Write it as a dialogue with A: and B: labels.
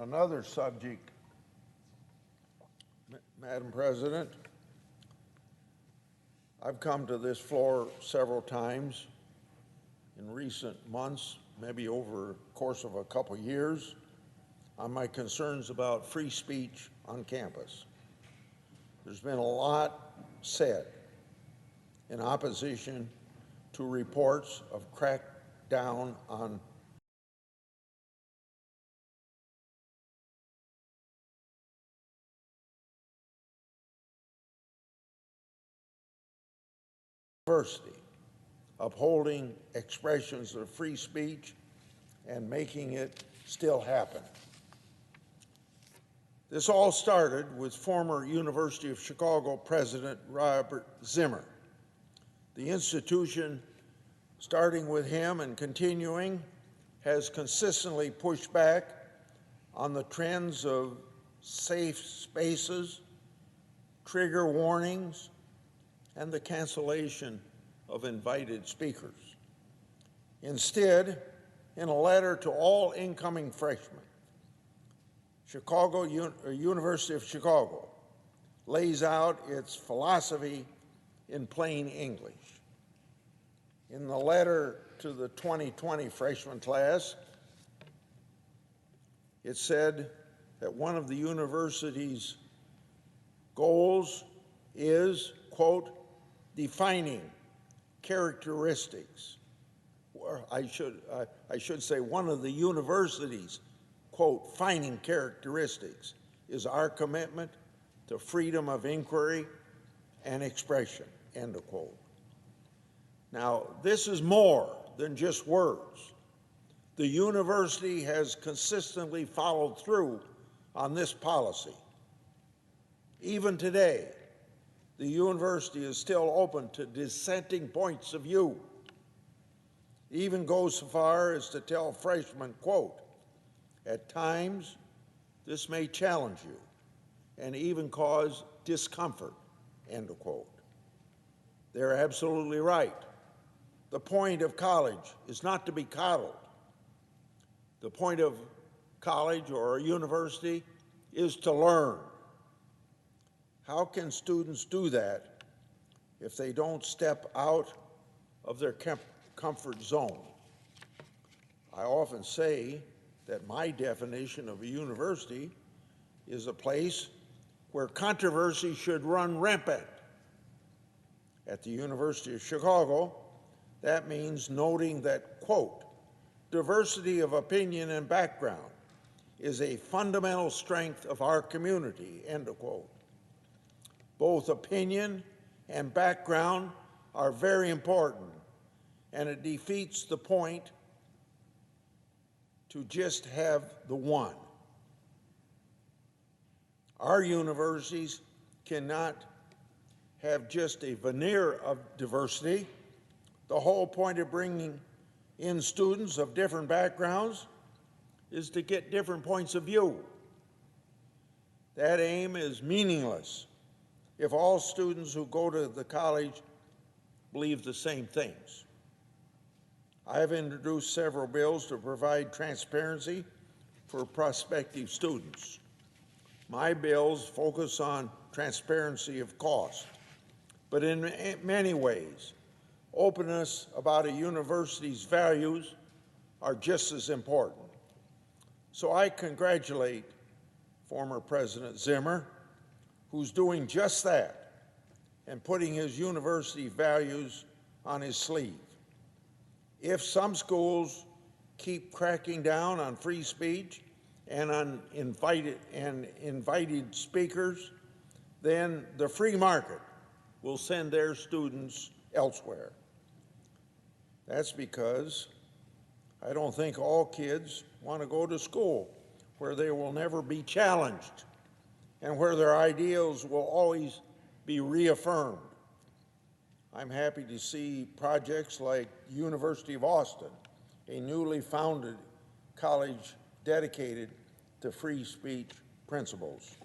A: Another subject, Madam President, I've come to this floor several times in recent months, maybe over the course of a couple years, on my concerns about free speech on campus. There's been a lot said in opposition to reports of crackdown on university, upholding expressions of free speech and making it still happen. This all started with former University of Chicago President Robert Zimmer. The institution, starting with him and continuing, has consistently pushed back on the trends of safe spaces, trigger warnings, and the cancellation of invited speakers. Instead, in a letter to all incoming freshmen, University of Chicago lays out its philosophy in plain English. In the letter to the 2020 freshman class, it said that one of the university's goals is, quote, defining characteristics, or I should say one of the university's, quote, defining characteristics is our commitment to freedom of inquiry and expression, end of quote. Now, this is more than just words. The university has consistently followed through on this policy. Even today, the university is still open to dissenting points of view. It even goes so far as to tell freshmen, quote, at times, this may challenge you and even cause discomfort, end of quote. They're absolutely right. The point of college is not to be coddled. The point of college or a university is to learn. How can students do that if they don't step out of their comfort zone? I often say that my definition of a university is a place where controversy should run rampant. At the University of Chicago, that means noting that, quote, diversity of opinion and background is a fundamental strength of our community, end of quote. Both opinion and background are very important, and it defeats the point to just have the one. Our universities cannot have just a veneer of diversity. The whole point of bringing in students of different backgrounds is to get different points of view. That aim is meaningless if all students who go to the college believe the same things. I have introduced several bills to provide transparency for prospective students. My bills focus on transparency of cost, but in many ways, openness about a university's values are just as important. So I congratulate former President Zimmer, who's doing just that and putting his university values on his sleeve. If some schools keep cracking down on free speech and on invited speakers, then the free market will send their students elsewhere. That's because I don't think all kids want to go to school where they will never be challenged and where their ideals will always be reaffirmed. I'm happy to see projects like University of Austin, a newly founded college dedicated to free speech principles.